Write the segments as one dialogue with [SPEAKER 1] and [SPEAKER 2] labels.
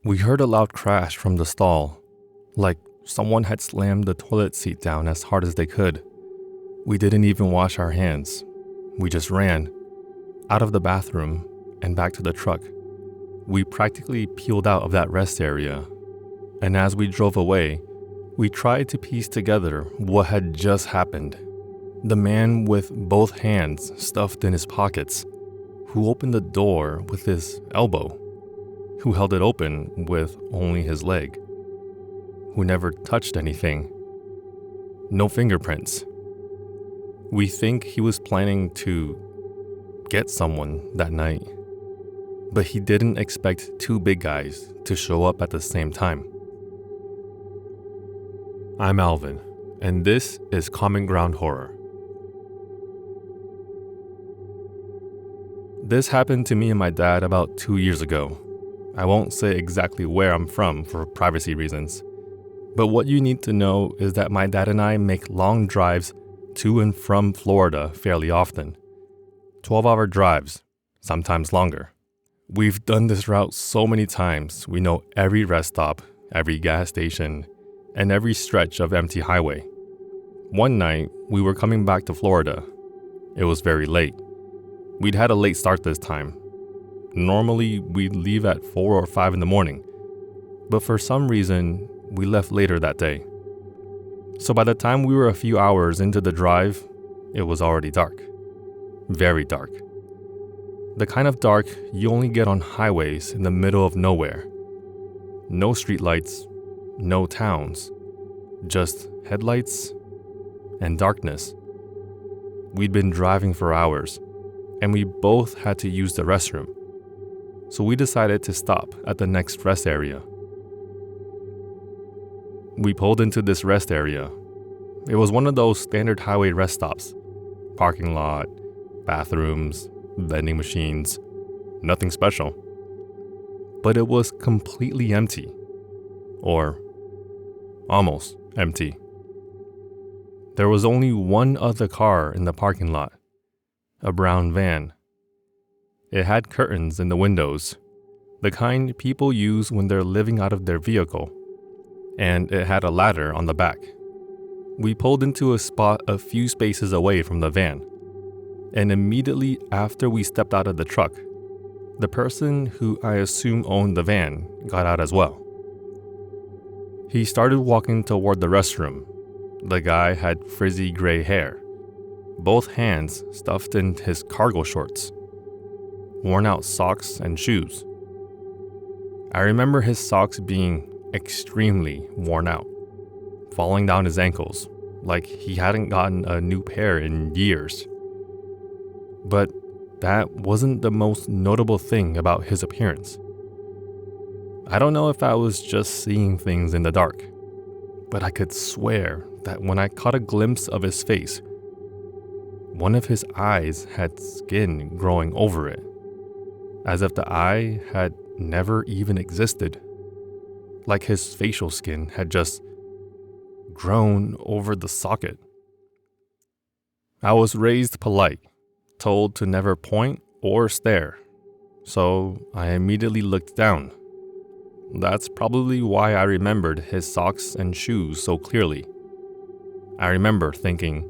[SPEAKER 1] We heard a loud crash from the stall, like someone had slammed the toilet seat down as hard as they could. We didn't even wash our hands. We just ran, out of the bathroom and back to the truck. We practically peeled out of that rest area, and as we drove away, we tried to piece together what had just happened. The man with both hands stuffed in his pockets, who opened the door with his elbow, who held it open with only his leg, who never touched anything. No fingerprints. We think he was planning to get someone that night, but he didn't expect two big guys to show up at the same time. I'm Alvin, and this is Common Ground Horror. This happened to me and my dad about 2 years ago. I won't say exactly where I'm from for privacy reasons, but what you need to know is that my dad and I make long drives to and from Florida fairly often. 12-hour drives, sometimes longer. We've done this route so many times, we know every rest stop, every gas station, and every stretch of empty highway. One night, we were coming back to Florida. It was very late. We'd had a late start this time. Normally, we'd leave at 4 or 5 in the morning, but for some reason, we left later that day. So by the time we were a few hours into the drive, it was already dark. Very dark. The kind of dark you only get on highways in the middle of nowhere. No streetlights, no towns, just headlights and darkness. We'd been driving for hours, and we both had to use the restroom. So we decided to stop at the next rest area. We pulled into this rest area. It was one of those standard highway rest stops. Parking lot, bathrooms, vending machines, nothing special. But it was completely empty. Or almost empty. There was only one other car in the parking lot, a brown van. It had curtains in the windows, the kind people use when they're living out of their vehicle, and it had a ladder on the back. We pulled into a spot a few spaces away from the van, and immediately after we stepped out of the truck, the person who I assume owned the van got out as well. He started walking toward the restroom. The guy had frizzy gray hair, both hands stuffed in his cargo shorts, worn out socks and shoes. I remember his socks being extremely worn out, falling down his ankles, like he hadn't gotten a new pair in years. But that wasn't the most notable thing about his appearance. I don't know if I was just seeing things in the dark, but I could swear that when I caught a glimpse of his face, one of his eyes had skin growing over it, as if the eye had never even existed, like his facial skin had just grown over the socket. I was raised polite, told to never point or stare, so I immediately looked down. That's probably why I remembered his socks and shoes so clearly. I remember thinking,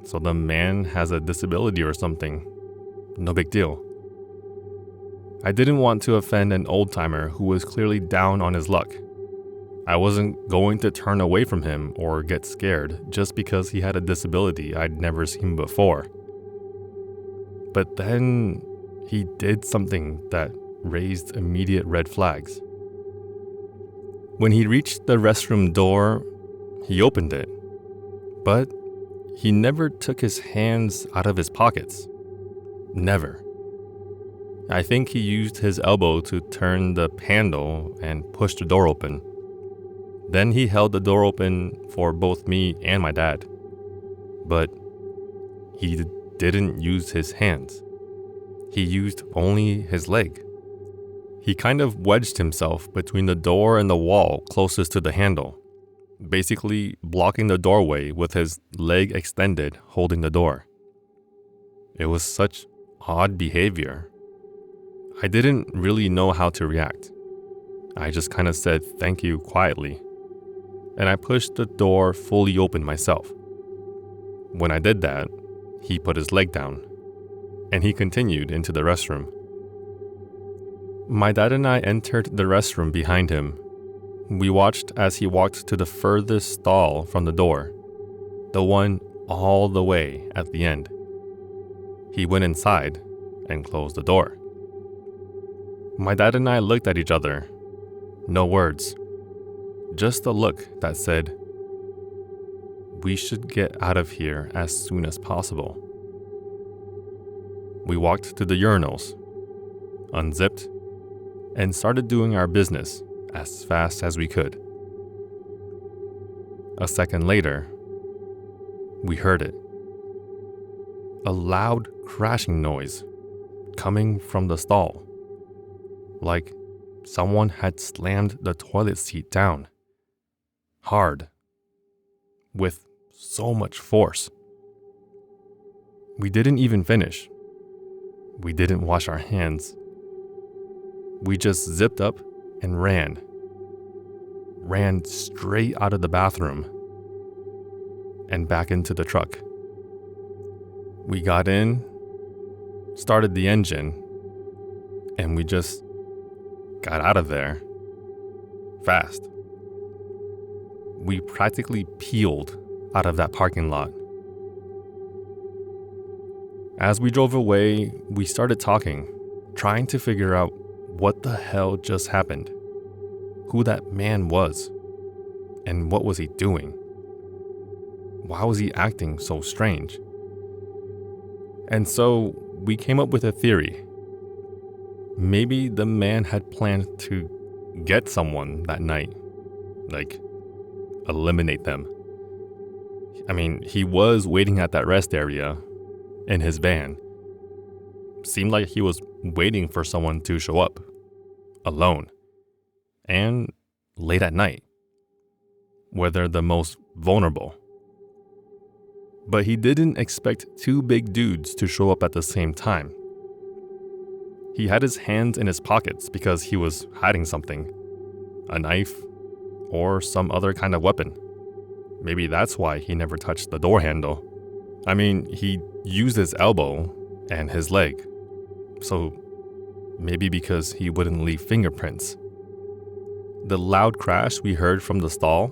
[SPEAKER 1] so the man has a disability or something. No big deal. I didn't want to offend an old-timer who was clearly down on his luck. I wasn't going to turn away from him or get scared just because he had a disability I'd never seen before. But then he did something that raised immediate red flags. When he reached the restroom door, he opened it, but he never took his hands out of his pockets. Never. I think he used his elbow to turn the handle and push the door open. Then he held the door open for both me and my dad. But he didn't use his hands. He used only his leg. He kind of wedged himself between the door and the wall closest to the handle, basically blocking the doorway with his leg extended, holding the door. It was such odd behavior. I didn't really know how to react. I just kind of said thank you quietly, and I pushed the door fully open myself. When I did that, he put his leg down, and he continued into the restroom. My dad and I entered the restroom behind him. We watched as he walked to the furthest stall from the door, the one all the way at the end. He went inside and closed the door. My dad and I looked at each other. No words, just a look that said, "We should get out of here as soon as possible." We walked to the urinals, unzipped, and started doing our business as fast as we could. A second later, we heard it. A loud crashing noise coming from the stall, like someone had slammed the toilet seat down, hard, with so much force. We didn't even finish. We didn't wash our hands. We just zipped up and ran straight out of the bathroom and back into the truck. We got in, started the engine, and we just got out of there fast. We practically peeled out of that parking lot. As we drove away, we started talking, trying to figure out what the hell just happened, who that man was, and what was he doing? Why was he acting so strange? And so we came up with a theory. Maybe the man had planned to get someone that night, like eliminate them. I mean, he was waiting at that rest area in his van. Seemed like he was waiting for someone to show up, alone, and late at night, where they're the most vulnerable. But he didn't expect two big dudes to show up at the same time. He had his hands in his pockets because he was hiding something, a knife or some other kind of weapon. Maybe that's why he never touched the door handle. I mean, he used his elbow and his leg, so maybe because he wouldn't leave fingerprints. The loud crash we heard from the stall,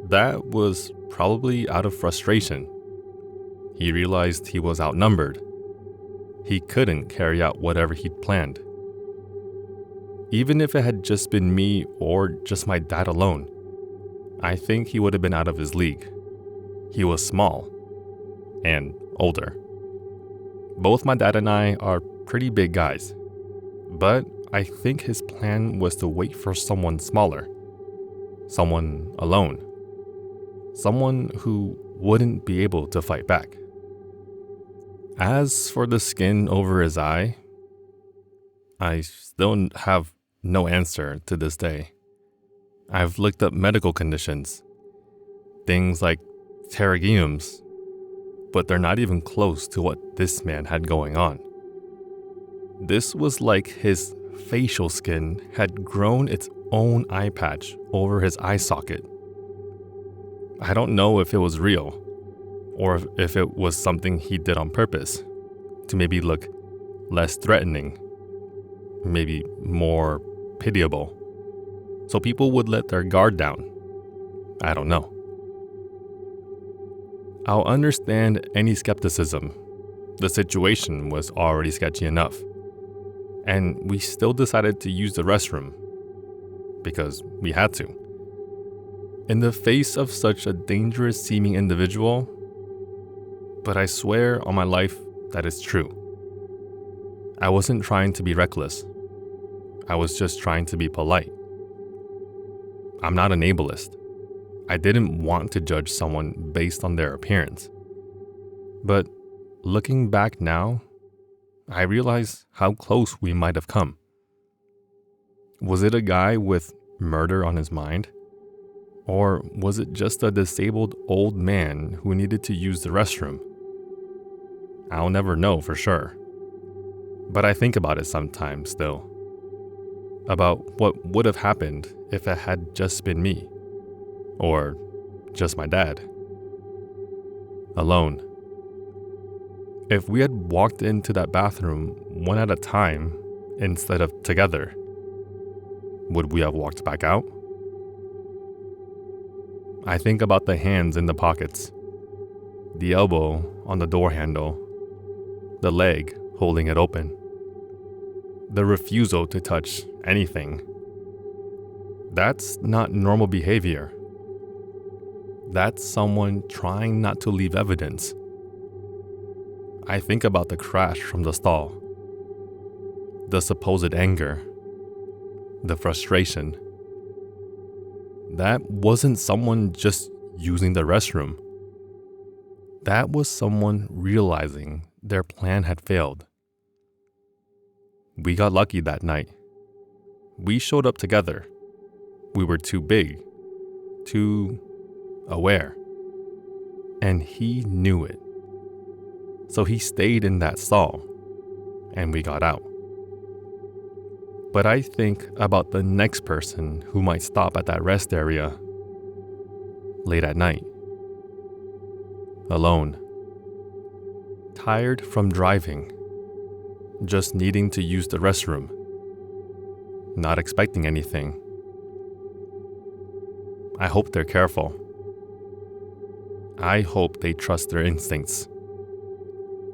[SPEAKER 1] that was probably out of frustration. He realized he was outnumbered. He couldn't carry out whatever he'd planned. Even if it had just been me or just my dad alone, I think he would have been out of his league. He was small and older. Both my dad and I are pretty big guys, but I think his plan was to wait for someone smaller, someone alone, someone who wouldn't be able to fight back. As for the skin over his eye, I still have no answer to this day. I've looked up medical conditions, things like pterygiums, but they're not even close to what this man had going on. This was like his facial skin had grown its own eye patch over his eye socket. I don't know if it was real, or if it was something he did on purpose, to maybe look less threatening, maybe more pitiable, so people would let their guard down. I don't know. I'll understand any skepticism. The situation was already sketchy enough, and we still decided to use the restroom, because we had to. In the face of such a dangerous seeming individual, but I swear on my life that it's true. I wasn't trying to be reckless. I was just trying to be polite. I'm not an ableist. I didn't want to judge someone based on their appearance. But looking back now, I realize how close we might have come. Was it a guy with murder on his mind? Or was it just a disabled old man who needed to use the restroom? I'll never know for sure. But I think about it sometimes still. about what would have happened if it had just been me, or just my dad. Alone. If we had walked into that bathroom one at a time instead of together, would we have walked back out? I think about the hands in the pockets, the elbow on the door handle, the leg holding it open, the refusal to touch anything. That's not normal behavior. That's someone trying not to leave evidence. I think about the crash from the stall, the supposed anger, the frustration. That wasn't someone just using the restroom. That was someone realizing their plan had failed. We got lucky that night. We showed up together. We were too big, too aware. And he knew it. So he stayed in that stall, and we got out. But I think about the next person who might stop at that rest area late at night, alone, tired from driving, just needing to use the restroom, not expecting anything. I hope they're careful. I hope they trust their instincts.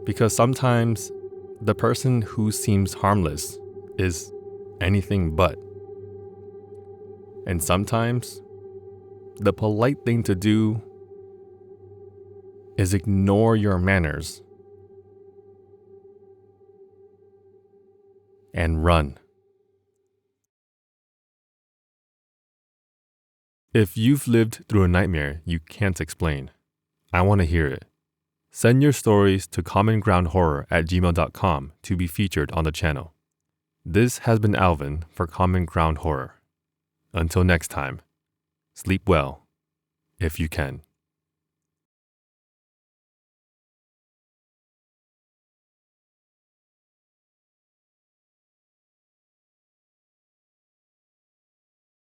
[SPEAKER 1] Because sometimes the person who seems harmless is anything but. And sometimes the polite thing to do is ignore your manners and run. If you've lived through a nightmare you can't explain, I want to hear it. Send your stories to commongroundhorror@gmail.com to be featured on the channel. This has been Alvin for Common Ground Horror. Until next time, sleep well, if you can.